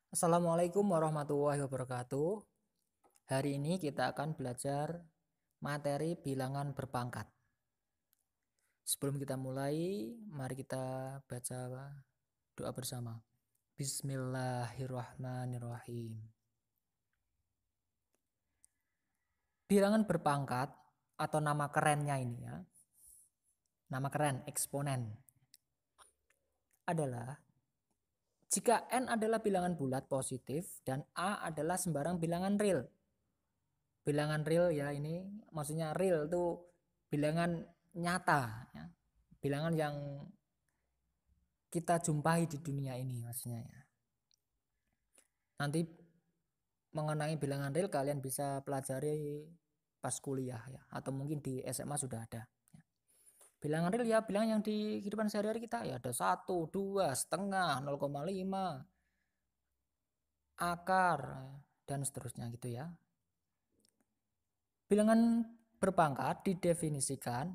Assalamualaikum warahmatullahi wabarakatuh. Hari ini kita akan belajar materi bilangan berpangkat. Sebelum kita mulai, mari kita baca doa bersama. Bismillahirrahmanirrahim. Bilangan berpangkat atau nama kerennya ini ya. Nama keren eksponen adalah jika n adalah bilangan bulat positif dan a adalah sembarang bilangan real. Bilangan real ya, ini maksudnya real itu bilangan nyata ya. Bilangan yang kita jumpai di dunia ini maksudnya ya. Nanti mengenai bilangan real kalian bisa pelajari pas kuliah ya, atau mungkin di SMA sudah ada ya. Bilangan real ya bilangan yang di kehidupan sehari-hari kita ya, ada 1, 2, setengah, 0,5, akar dan seterusnya gitu ya. Bilangan berpangkat didefinisikan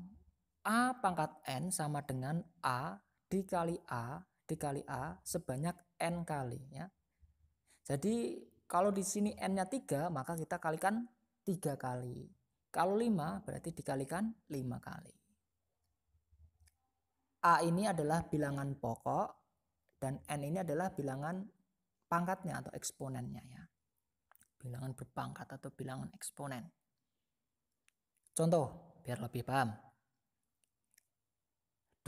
A pangkat N sama dengan A dikali A sebanyak N kali ya. Jadi kalau di sini N-nya 3 maka kita kalikan 3 kali. Kalau 5 berarti dikalikan 5 kali. A ini adalah bilangan pokok dan N ini adalah bilangan pangkatnya atau eksponennya ya. Bilangan berpangkat atau bilangan eksponen. Contoh biar lebih paham.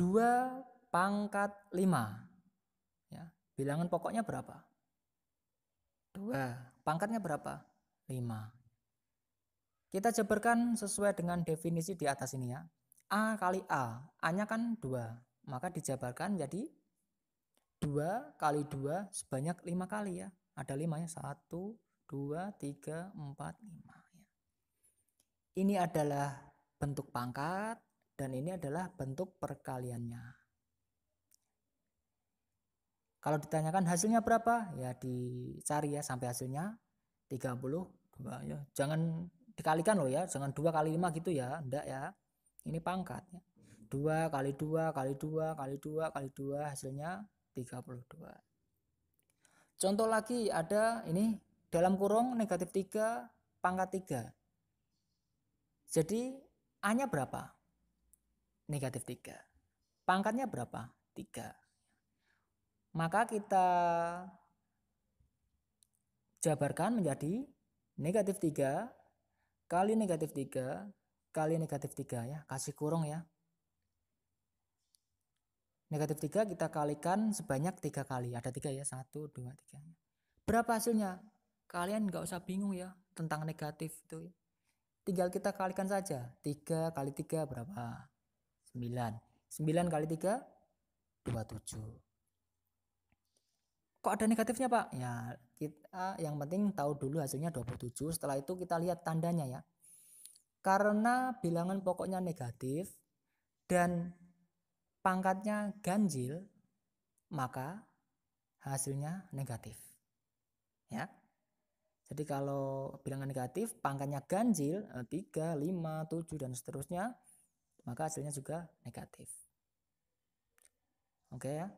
2 pangkat 5 ya. Bilangan pokoknya berapa? 2. Pangkatnya berapa? 5. Kita jabarkan sesuai dengan definisi di atas ini ya. A kali A. A-nya kan 2. Maka dijabarkan jadi 2 kali 2 sebanyak 5 kali ya. Ada 5 ya. 1, 2, 3, 4, 5 ya. Ini adalah bentuk pangkat dan ini adalah bentuk perkaliannya. Kalau ditanyakan hasilnya berapa? Ya dicari ya sampai hasilnya 32 ya. Jangan dikalikan loh ya, jangan 2 kali 5 gitu ya, enggak ya. Ini pangkat ya. 2 kali 2 kali 2 kali 2 kali 2 hasilnya 32. Contoh lagi ada ini dalam kurung negatif 3 pangkat 3. Jadi A-nya berapa? Negatif 3. Pangkatnya berapa? 3. Maka kita jabarkan menjadi negatif 3 kali negatif 3 kali negatif 3 ya. Kasih kurung ya. Negatif 3 kita kalikan sebanyak 3 kali. Ada 3 ya. 1, 2, 3. Berapa hasilnya? Kalian nggak usah bingung ya tentang negatif itu. Tinggal kita kalikan saja. 3 kali 3 berapa? 9. 9 kali 3, 27. Kok ada negatifnya Pak? Ya kita yang penting tahu dulu hasilnya 27. Setelah itu kita lihat tandanya ya. Karena bilangan pokoknya negatif dan pangkatnya ganjil, maka hasilnya negatif. Ya. Jadi kalau bilangan negatif pangkatnya ganjil 3, 5, 7 dan seterusnya, maka hasilnya juga negatif. Oke ya.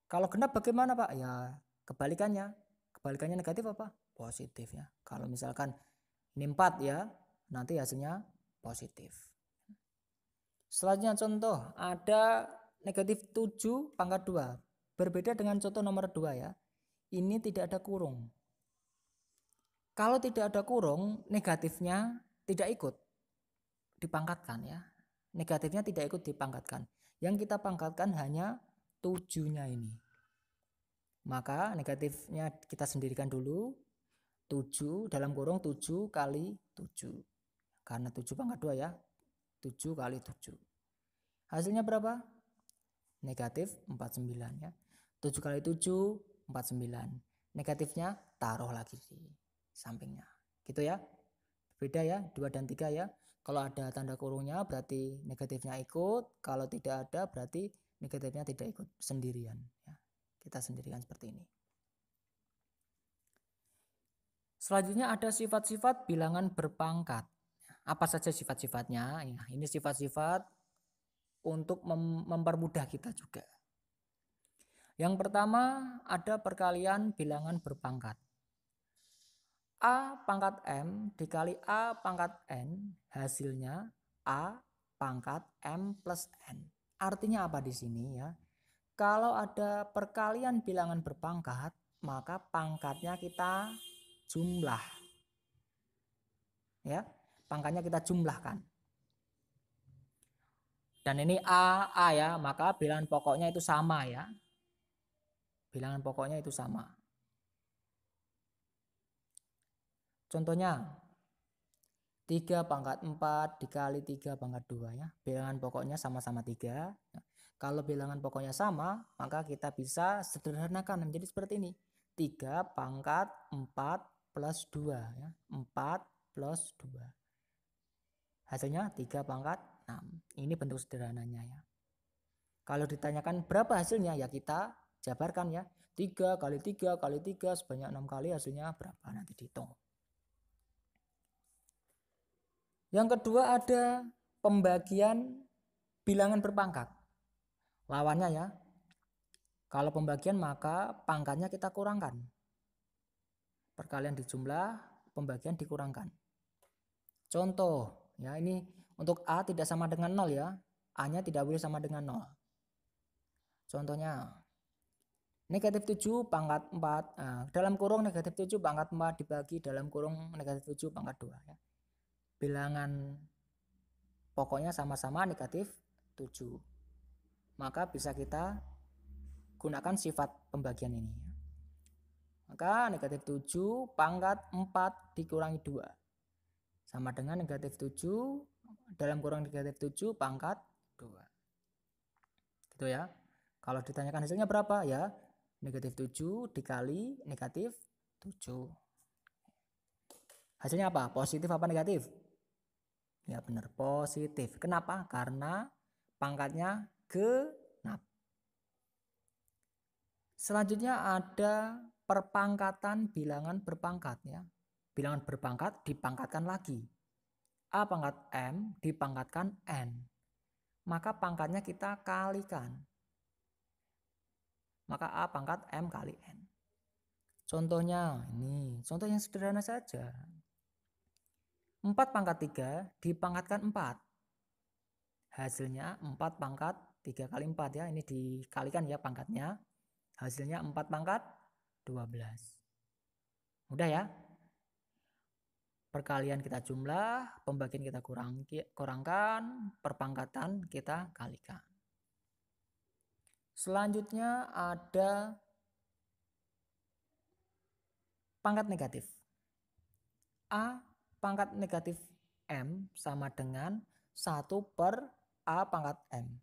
Kalau genap bagaimana Pak? Ya kebalikannya. Kebalikannya negatif apa? Positif ya. Kalau misalkan ini 4 ya, nanti hasilnya positif. Selanjutnya contoh, ada negatif 7 pangkat 2. Berbeda dengan contoh nomor 2 ya. Ini tidak ada kurung. Kalau tidak ada kurung, negatifnya tidak ikut dipangkatkan ya. Negatifnya tidak ikut dipangkatkan. Yang kita pangkatkan hanya 7-nya ini. Maka negatifnya kita sendirikan dulu. 7 dalam kurung 7 kali 7. Karena 7 pangkat 2 ya. 7 kali 7. Hasilnya berapa? Negatif 49 ya. 7 kali 7, 49. Negatifnya taruh lagi di sampingnya. Gitu ya. Beda ya, 2 dan 3 ya. Kalau ada tanda kurungnya berarti negatifnya ikut. Kalau tidak ada berarti negatifnya tidak ikut, sendirian ya. Kita sendirikan seperti ini. Selanjutnya ada sifat-sifat bilangan berpangkat. Apa saja sifat-sifatnya? Ya, ini sifat-sifat untuk mempermudah kita juga. Yang pertama ada perkalian bilangan berpangkat. A pangkat M dikali A pangkat N hasilnya A pangkat M plus N. Artinya apa di sini ya? Kalau ada perkalian bilangan berpangkat, maka pangkatnya kita jumlah. Ya, pangkatnya kita jumlahkan. Dan ini A ya, maka bilangan pokoknya itu sama ya. Bilangan pokoknya itu sama. Contohnya 3 pangkat 4 dikali 3 pangkat 2 ya. Bilangan pokoknya sama-sama 3. Kalau bilangan pokoknya sama, maka kita bisa sederhanakan menjadi seperti ini. 3 pangkat 4 plus 2 ya. 4 plus 2. Hasilnya 3 pangkat 6. Ini bentuk sederhananya ya. Kalau ditanyakan berapa hasilnya ya kita jabarkan ya. 3 kali 3 kali 3 sebanyak 6 kali hasilnya berapa nanti dihitung. Yang kedua ada pembagian bilangan berpangkat. Lawannya ya. Kalau pembagian maka pangkatnya kita kurangkan. Perkalian dijumlah, pembagian dikurangkan. Contoh, ya ini untuk A tidak sama dengan 0 ya. A-nya tidak boleh sama dengan 0. Contohnya negatif 7 pangkat 4. Nah, dalam kurung negatif 7 pangkat 4 dibagi dalam kurung negatif 7 pangkat 2 ya. Bilangan pokoknya sama-sama negatif 7. Maka bisa kita gunakan sifat pembagian ini. Maka negatif 7 pangkat 4 dikurangi 2. Sama dengan negatif 7 dalam kurung negatif 7 pangkat 2. Gitu ya. Kalau ditanyakan hasilnya berapa ya? Negatif 7 dikali negatif 7. Hasilnya apa? Positif apa negatif? Ya benar, positif. Kenapa? Karena pangkatnya genap. Selanjutnya ada perpangkatan bilangan berpangkat ya. Bilangan berpangkat dipangkatkan lagi. A pangkat M dipangkatkan N. Maka pangkatnya kita kalikan. Maka A pangkat M kali N. Contohnya ini, contoh yang sederhana saja. 4 pangkat 3 dipangkatkan 4. Hasilnya 4 pangkat 3 kali 4 ya. Ini dikalikan ya pangkatnya. Hasilnya 4 pangkat 12. Mudah ya. Perkalian kita jumlah, pembagian kita kurangkan, perpangkatan kita kalikan. Selanjutnya ada pangkat negatif. A pangkat negatif M sama dengan 1 per A pangkat M.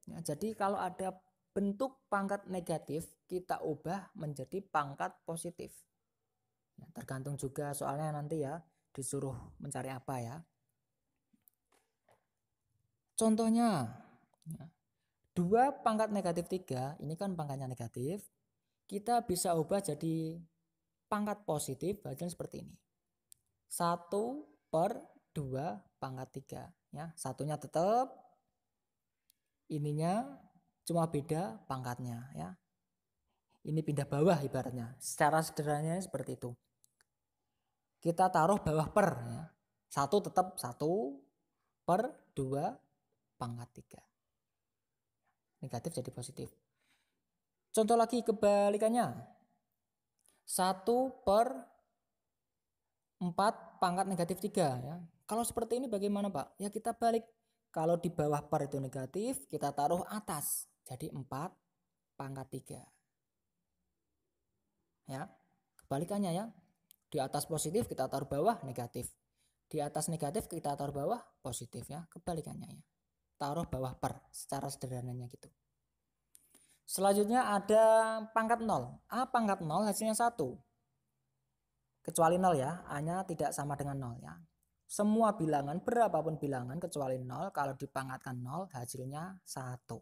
Ya, jadi kalau ada bentuk pangkat negatif, kita ubah menjadi pangkat positif. Ya, tergantung juga soalnya nanti ya, disuruh mencari apa ya. Contohnya, ya, 2 pangkat negatif 3, ini kan pangkatnya negatif, kita bisa ubah jadi pangkat positif, hasilnya seperti ini. 1 per 2 pangkat 3. Ya, satunya tetap, ininya cuma beda pangkatnya. Ya. Ini pindah bawah ibaratnya. Secara sederhananya seperti itu. Kita taruh bawah per. Ya. 1 tetap 1 per 2 pangkat 3. Negatif jadi positif. Contoh lagi kebalikannya. 1 per 4 pangkat negatif 3 ya. Kalau seperti ini bagaimana Pak? Ya kita balik. Kalau di bawah per itu negatif, kita taruh atas. Jadi 4 pangkat 3. Ya. Kebalikannya ya. Di atas positif kita taruh bawah negatif. Di atas negatif kita taruh bawah positif ya. Kebalikannya ya. Taruh bawah per secara sederhananya gitu. Selanjutnya ada pangkat 0. A pangkat 0 hasilnya 1. Kecuali 0 ya, A-nya tidak sama dengan 0 ya. Semua bilangan, berapapun bilangan kecuali 0, kalau dipangkatkan 0 hasilnya 1.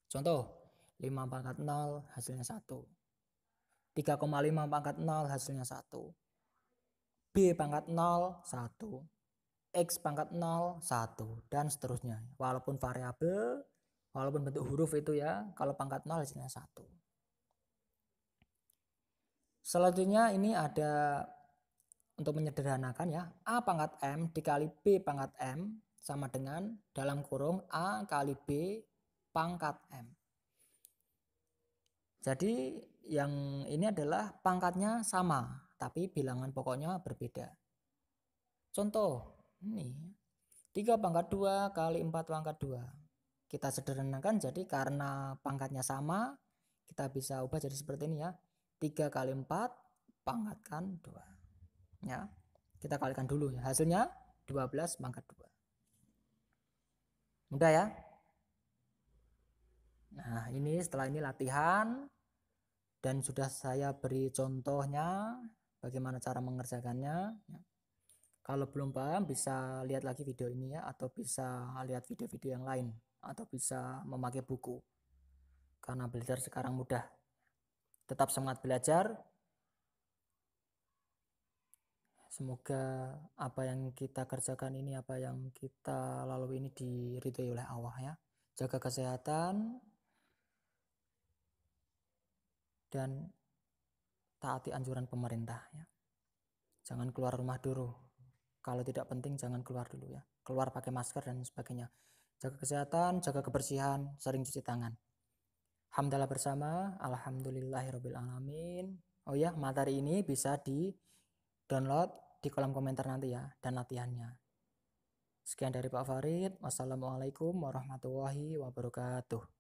Contoh, 5 pangkat 0 hasilnya 1. 3,5 pangkat 0 hasilnya 1. B pangkat 0, 1. X pangkat 0, 1. Dan seterusnya. Walaupun variabel, Walaupun bentuk huruf itu ya, kalau pangkat 0 hasilnya 1. Selanjutnya ini ada untuk menyederhanakan ya, A pangkat M dikali B pangkat M sama dengan dalam kurung A kali B pangkat M. Jadi yang ini adalah pangkatnya sama, tapi bilangan pokoknya berbeda. Contoh, ini 3 pangkat 2 kali 4 pangkat 2. Kita sederhanakan jadi karena pangkatnya sama, kita bisa ubah jadi seperti ini ya. 3 kali 4 pangkatkan 2. Ya. Kita kalikan dulu ya. Hasilnya 12 pangkat 2. Mudah ya? Nah, ini setelah ini latihan dan sudah saya beri contohnya bagaimana cara mengerjakannya. Kalau belum paham bisa lihat lagi video ini ya, atau bisa lihat video-video yang lain, atau bisa memakai buku. Karena belajar sekarang mudah. Tetap semangat belajar. Semoga apa yang kita kerjakan ini, apa yang kita lalui ini diridhoi oleh Allah ya. Jaga kesehatan dan taati anjuran pemerintah ya. Jangan keluar rumah dulu. Kalau tidak penting jangan keluar dulu ya. Keluar pakai masker dan sebagainya. Jaga kesehatan, jaga kebersihan, sering cuci tangan. Hamdalah bersama, alhamdulillahirabbil alamin. Oh ya, materi ini bisa di-download di kolom komentar nanti ya, dan latihannya. Sekian dari Pak Farid. Wassalamualaikum warahmatullahi wabarakatuh.